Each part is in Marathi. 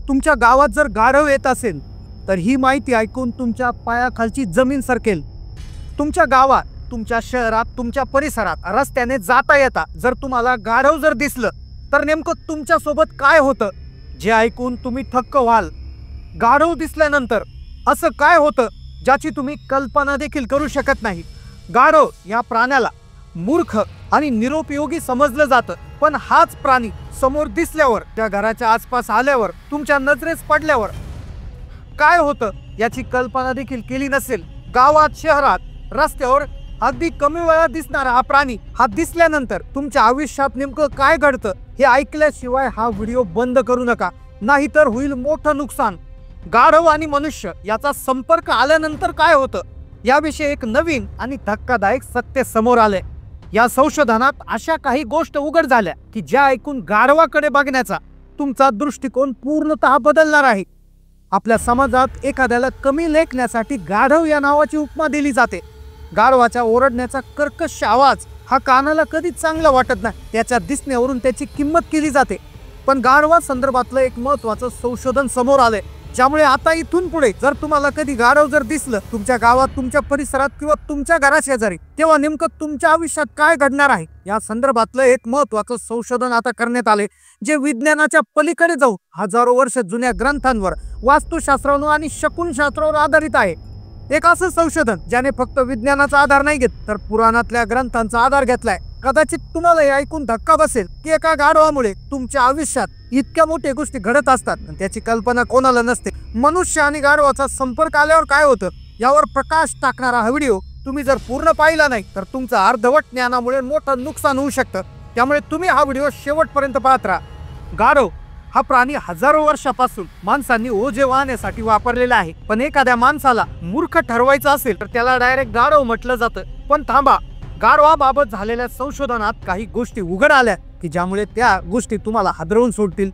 तुमच्या गावात जर गाढव येत असेल तर ही माहिती ऐकून तुमच्या पायाखालची जमीन सरकेल। तुमच्या गावात, तुमच्या शहरात, तुमच्या परिसरात रस्त्याने जाता येता जर तुम्हाला गाढव जर दिसलं तर नेमकं तुमच्या सोबत काय होतं जे ऐकून तुम्ही थक्क व्हाल। गाढव दिसल्यानंतर असं काय होतं ज्याची तुम्ही कल्पना देखील करू शकत नाही। गाढव या प्राण्याला मूर्ख आणि निरुपयोगी समजलं जातं, पण हाच प्राणी समोर दिसल्यावर, त्या घराच्या आसपास आल्यावर, तुमच्या नजरेस पडल्यावर काय होतं याची कल्पना देखील केली नसेल। गावात, शहरात, रस्त्यावर अगदी कमी वेळात दिसणारा हा प्राणी हा दिसल्यानंतर तुमच्या आयुष्यात नेमकं काय घडतं हे ऐकल्याशिवाय हा व्हिडिओ बंद करू नका, नाहीतर होईल मोठं नुकसान। गाढव आणि मनुष्य याचा संपर्क आल्यानंतर काय होतं याविषयी एक नवीन आणि धक्कादायक सत्य समोर आले। या संशोधनात अशा काही गोष्टी उघड झाल्या की ज्या ऐकून गाढवाकडे बघण्याचा तुमचा दृष्टिकोन पूर्णतः बदलणार आहे। आपल्या समाजात एखाद्याला कमी लेखण्यासाठी गाढव या नावाची उपमा दिली जाते। गाढवाच्या ओरडण्याचा कर्कश आवाज हा कानाला कधीच चांगला वाटत नाही, त्याच्या दिसण्यावरून त्याची किंमत केली जाते। पण गाढवा संदर्भातलं एक महत्त्वाचं संशोधन समोर आलंय, ज्यामुळे आता इथून पुढे जर तुम्हाला कधी गाढव जर दिसलं तुमच्या गावात, तुमच्या परिसरात किंवा तुमच्या घराशेजारी, तेव्हा नेमकं तुमच्या आयुष्यात काय घडणार आहे या संदर्भातलं एक महत्त्वाचं संशोधन आता करण्यात आले, जे विज्ञानाच्या पलीकडे जाऊन हजारो वर्ष जुन्या ग्रंथांवर, वास्तुशास्त्रावर आणि शकुनशास्त्रावर आधारित आहे। एक असं संशोधन ज्याने फक्त विज्ञानाचा आधार नाही घेत तर पुराणातल्या ग्रंथांचा आधार घेतलाय। कदाचित तुम्हाला हे ऐकून धक्का बसेल की एका गाढवामुळे तुमच्या आयुष्यात इतक्या मोठ्या गोष्टी घडत असतात आणि त्याची कल्पना कोणाला नसते। मनुष्य आणि गाढवाचा संपर्क आल्यावर काय होतं यावर प्रकाश टाकणारा हा व्हिडिओ तुम्ही जर पूर्ण पाहिला नाही तर तुमचं अर्धवट ज्ञानामुळे मोठं नुकसान होऊ शकतं। त्यामुळे तुम्ही हा व्हिडिओ शेवटपर्यंत पाहत राहा। गाढव हा प्राणी हजारो वर्षापासून माणसांनी ओझे वाहण्यासाठी वापरलेला आहे, पण एखाद्या माणसाला मूर्ख ठरवायचं असेल तर त्याला डायरेक्ट गाढव म्हटलं जातं। पण थांबा, गाढवाबाबत झालेल्या संशोधनात काही गोष्टी उघड आल्या की ज्यामुळे त्या गोष्टी तुम्हाला हादरवून सोडतील।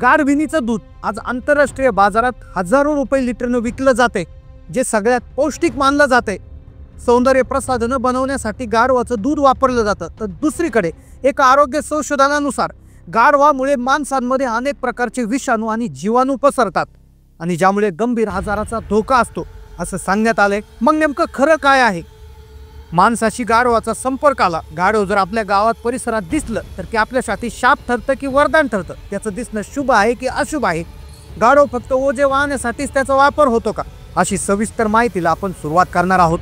गाढविणीचं दूध आज आंतरराष्ट्रीय बाजारात हजारो रुपये लिटरनं विकलं जाते, जे सगळ्यात पौष्टिक मानलं जाते। सौंदर्य प्रसाधनं बनवण्यासाठी गाढवाचं दूध वापरलं जातं। तर दुसरीकडे एका आरोग्य संशोधनानुसार गाढवामुळे माणसांमध्ये अनेक प्रकारचे विषाणू आणि जीवाणू पसरतात आणि ज्यामुळे गंभीर आजाराचा धोका असतो असं सांगण्यात आलंय। मग नेमकं खरं काय आहे? माणसाशी गाढवाचा संपर्क आला, गाढव जर आपल्या गावात, परिसरात दिसलं तर ते आपल्यासाठी शाप ठरतं की वरदान ठरतं? त्याचं दिसणं शुभ आहे की अशुभ आहे? गाढव फक्त ओझे वाहण्यासाठीच त्याचा वापर होतो का? अशी सविस्तर माहितीला आपण सुरुवात करणार आहोत।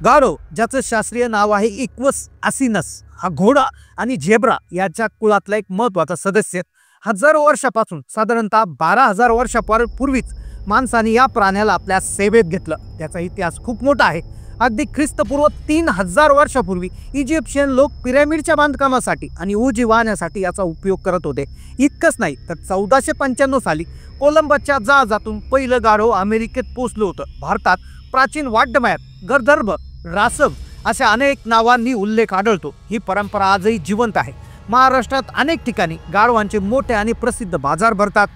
गाढव, ज्याचं शास्त्रीय नाव आहे इक्वस असिनस, हा घोडा आणि झेब्रा याच्या कुळातला एक महत्त्वाचा सदस्य। हजारो वर्षापासून, साधारणतः 12,000 वर्षापूर्वीच माणसाने या प्राण्याला आपल्या सेवेत घेतलं। त्याचा इतिहास खूप मोठा आहे। अगदी ख्रिस्तपूर्व 3000 वर्षापूर्वी इजिप्शियन लोक पिरॅमिडच्या बांधकामासाठी आणि ओझे वाहण्यासाठी याचा उपयोग करत होते। इतकंच नाही तर 1495 साली कोलंबसच्या जहाजातून पहिलं गाढव अमेरिकेत पोहोचलं होतं। भारतात प्राचीन वाड्यमयात गर्दर्भ, रासब अशा अनेक नावांनी उल्लेख आढळतो। ही परंपरा आजही जिवंत आहे। महाराष्ट्रात अनेक ठिकाणी गाढवांचे मोठे आणि प्रसिद्ध बाजार भरतात।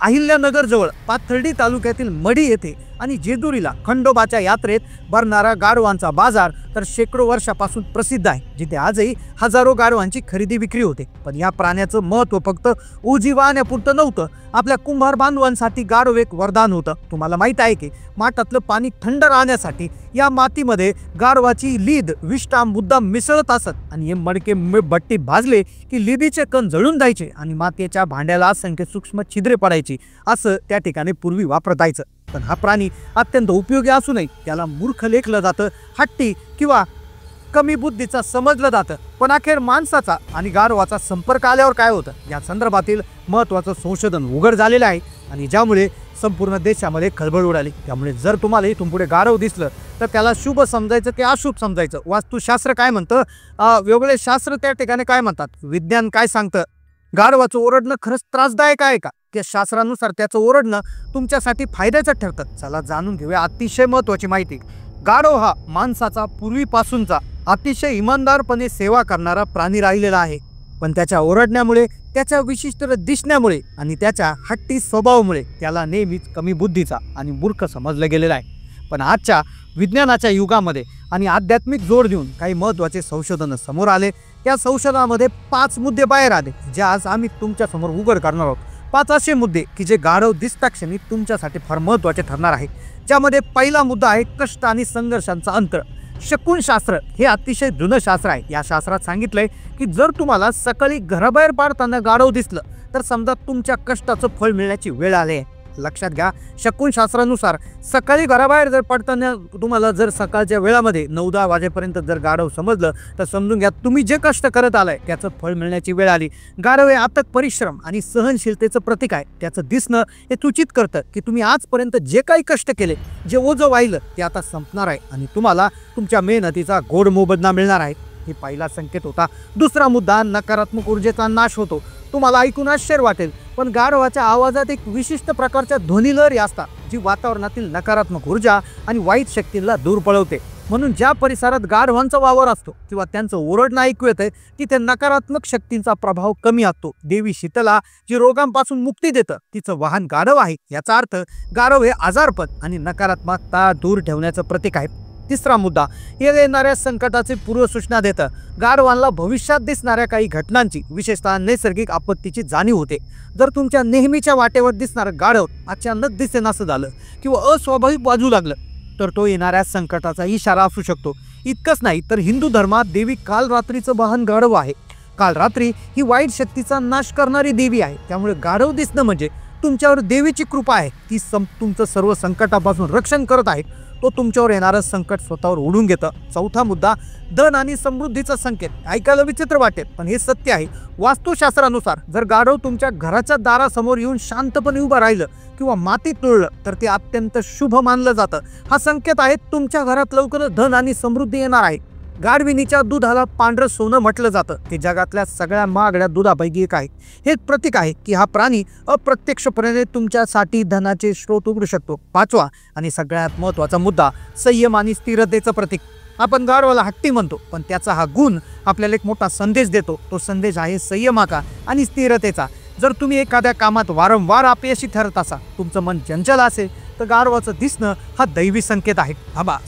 अहिल्यानगर जवळ पाथर्डी तालुक्यातील मढी येथे आणि जेजुरीला खंडोबाच्या यात्रेत भरणारा गाढवांचा बाजार तर शेकडो वर्षापासून प्रसिद्ध आहे, जिथे आजही हजारो गाढवांची खरेदी विक्री होते। पण या प्राण्याचं महत्त्व फक्त ओझी वाहण्यापुरतं नव्हतं। आपल्या कुंभार बांधवांसाठी गाढव एक वरदान होतं। तुम्हाला माहित आहे की माठातलं पाणी थंड राहण्यासाठी या मातीमध्ये गाढवाची लीद विष्ठा मुद्दाम मिसळत असत आणि हे मडके भट्टीत भाजले की लिदीचे कण जळून जायचे आणि मातीच्या भांड्याला असंख्य सूक्ष्म छिद्रे पडायची, असं त्या ठिकाणी पूर्वी वापरतायचं। पण हा प्राणी अत्यंत उपयोगी असूनही त्याला मूर्ख लेखलं जातं, हट्टी किंवा कमी बुद्धीचा समजलं जातं। पण अखेर माणसाचा आणि गाढवाचा संपर्क आल्यावर काय होतं या संदर्भातील महत्त्वाचं संशोधन उघड झालेलं आहे आणि ज्यामुळे संपूर्ण देशामध्ये खळबळ उडाली। त्यामुळे जर तुम्हाला इथून पुढे गाढव दिसलं तर त्याला शुभ समजायचं की अशुभ समजायचं? वास्तुशास्त्र काय म्हणतं, वेगळे शास्त्र त्या ठिकाणी काय म्हणतात, विज्ञान काय सांगतं? गाढवाचं ओरडणं खरंच त्रासदायक आहे का? त्या शास्त्रानुसार त्याचं ओरडणं तुमच्यासाठी फायद्याचं ठरतं? चला जाणून घेऊया अतिशय महत्त्वाची माहिती। गाढव हा माणसाचा पूर्वीपासूनचा अतिशय इमानदारपणे सेवा करणारा प्राणी राहिलेला आहे, पण त्याच्या ओरडण्यामुळे, त्याच्या विशिष्ट दिसण्यामुळे आणि त्याच्या हट्टी स्वभावामुळे त्याला नेहमीच कमी बुद्धीचा आणि मूर्ख समजलं गेलेलं आहे। पण आजच्या विज्ञानाच्या युगामध्ये आणि आध्यात्मिक जोड देऊन काही महत्त्वाचे संशोधन समोर आले। त्या संशोधनामध्ये 5 मुद्दे बाहेर आले जे आज आम्ही तुमच्या समोर उघड करणार आहोत। 5 असे मुद्दे की जे गाढव दिसता क्षणी तुमच्यासाठी फार महत्त्वाचे ठरणार आहे, ज्यामध्ये पहिला मुद्दा आहे कष्ट आणि संघर्षांचा अंतर. शकुन शास्त्र हे अतिशय जुनं शास्त्र आहे. या शास्त्रात सांगितलंय की जर तुम्हाला सकाळी घराबाहेर पडताना गाढव दिसलं तर समजा तुमच्या कष्टाचं फळ मिळण्याची वेळ आली आहे. लक्षात घ्या, शकुन शास्त्रानुसार सकाळी घराबाहेर जर पडताना तुम्हाला जर सकाळच्या वेळामध्ये 9-10 वाजेपर्यंत जर गाढव समजलं तर समजून घ्या तुम्ही जे कष्ट करत आलाय त्याचं फळ मिळण्याची वेळ आली. गाढव हे अथक परिश्रम आणि सहनशीलतेचं प्रतीक आहे. त्याचं दिसणं हे सूचित करतं की तुम्ही आजपर्यंत जे काही कष्ट केले, जे ओझं वाहिलं ते आता संपणार आहे आणि तुम्हाला तुमच्या मेहनतीचा गोड मोबदला मिळणार आहे. हे पहिला संकेत होता. दुसरा मुद्दा, नकारात्मक ऊर्जेचा नाश होतो. तुम्हाला ऐकून आश्चर्य वाटेल पण गाढवाच्या आवाजात एक विशिष्ट प्रकारच्या ध्वनिलहरी असतात जी वातावरणातील नकारात्मक ऊर्जा आणि वाईट शक्तींना दूर पळवते. म्हणून ज्या परिसरात गाढवांचा वावर असतो किंवा त्यांचं ओरडणं ऐकू येतं तिथे नकारात्मक शक्तींचा प्रभाव कमी असतो. देवी शीतला जी रोगांपासून मुक्ती देतं तिचं वाहन गाढव आहे. याचा अर्थ गाढव हे आजारपण आणि नकारात्मकता दूर ठेवण्याचं प्रतीक आहे. तिसरा मुद्दा, येणाऱ्या संकटाची पूर्वसूचना देतं. गाढवांना भविष्यात दिसणाऱ्या काही घटनांची, विशेषतः नैसर्गिक आपत्तीची जाणीव होते. जर तुमच्या नेहमीच्या वाटेवर दिसणारं गाढव अचानक दिसेनासं झालं किंवा अस्वाभाविक वाजू लागलं तर तो येणाऱ्या संकटाचा इशारा असू शकतो. इतकंच नाही तर हिंदू धर्मात देवी कालरात्रीचं वाहन गाढव आहे. कालरात्री ही वाईट शक्तीचा नाश करणारी देवी आहे. त्यामुळे गाढव दिसणं म्हणजे तुमच्यावर देवीची कृपा आहे. ती तुमचं सर्व संकटापासून रक्षण करत आहे. तो तुमच्यावर येणारं संकट स्वतःवर ओढून घेतं. चौथा मुद्दा, धन आणि समृद्धीचा संकेत. ऐकायला विचित्र वाटेल पण हे सत्य आहे. वास्तुशास्त्रानुसार जर गाढव तुमच्या घराच्या दारासमोर येऊन शांतपणे उभं राहिलं किंवा मातीत लोळलं तर ते अत्यंत शुभ मानलं जातं. हा संकेत आहे तुमच्या घरात लवकरच धन आणि समृद्धी येणार आहे. गाढविणीच्या दुधाला पांढरं सोनं म्हटलं जातं. ते जगातल्या सगळ्या महागड्या दुधापैकी एक आहे. हे प्रतीक आहे की हा प्राणी अप्रत्यक्षपणे तुमच्यासाठी धनाचे स्रोत उघडू शकतो. पाचवा आणि सगळ्यात महत्त्वाचा मुद्दा, संयम आणि स्थिरतेचं प्रतीक. आपण गाढवाला हट्टी म्हणतो पण त्याचा हा गुण आपल्याला एक मोठा संदेश देतो. तो संदेश आहे संयमाचा आणि स्थिरतेचा. जर तुम्ही एखाद्या कामात वारंवार अपयशी ठरत असाल, तुमचं मन चंचल असेल तर गाढवाचं दिसणं हा दैवी संकेत आहे.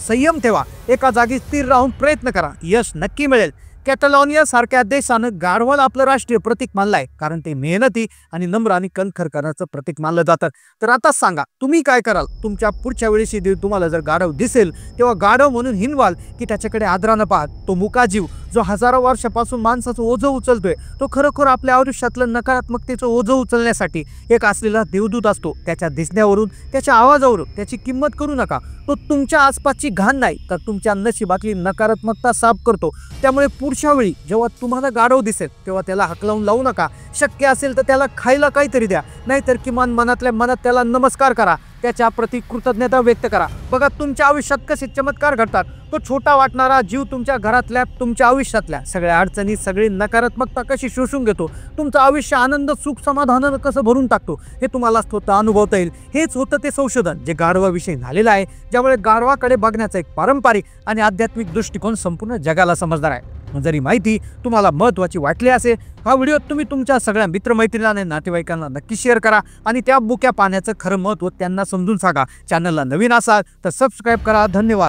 संयम ठेवा, एका जागी स्थिर राहून प्रयत्न करा, यश नक्की मिळेल. कॅटलॉनिया सारख्या देशानं गाढवाला आपलं राष्ट्रीय प्रतीक मानलंय कारण ते मेहनती आणि नम्र आणि कणखरपणाचं प्रतीक मानलं जातं. तर आता सांगा तुम्ही काय कराल? तुमच्या पुढच्या वेळेशी तुम्हाला जर गाढव दिसेल तेव्हा गाढव म्हणून हिनवाल की त्याच्याकडे आदरानं पाहत? तो मुका जीव जो हजारो वर्षापासून माणसाचं ओझं उचलतोय तो खरोखर आपल्या आयुष्यातलं नकारात्मकतेचं ओझं उचलण्यासाठी एक असलेला देवदूत असतो. त्याच्या दिसण्यावरून, त्याच्या आवाजावरून त्याची किंमत करू नका. तो तुमच्या आसपासची घाण नाही तर तुमच्या नशिबातली नकारात्मकता साफ करतो. त्यामुळे पुढच्या वेळी जेव्हा तुम्हाला गाढव दिसेल तेव्हा त्याला हाकलावून लावू नका. शक्य असेल तर त्याला खायला काहीतरी द्या, नाहीतर किमान मनातल्या मनात त्याला नमस्कार करा, त्याच्या प्रति कृतज्ञता व्यक्त करा. बघा तुमच्या आयुष्यात कसे चमत्कार घडतात. तो छोटा वाटणारा जीव तुमच्या घरातल्या, तुमच्या आयुष्यातल्या सगळ्या अडचणी, सगळी नकारात्मकता कशी शोषून घेतो, तुमचं आयुष्य आनंद, सुख, समाधानानं कसं भरून टाकतो हे तुम्हाला स्वतः अनुभवता येईल. हेच होतं ते संशोधन जे गाढवाविषयी झालेलं आहे, ज्यामुळे गाढवाकडे बघण्याचा एक पारंपरिक आणि आध्यात्मिक दृष्टिकोन संपूर्ण जगाला समजणार आहे. जरी माहिती तुम्हाला महत्त्वाची वाटली असेल, हा व्हिडिओ तुम्ही तुमच्या सगळ्या मित्रमैत्रिणींना, नातेवाईकांना नक्की शेअर करा आणि त्या बुक्या पाहण्याचं खरं महत्त्व त्यांना समजून सांगा. चॅनलला नवीन असाल तर सबस्क्राईब करा. धन्यवाद.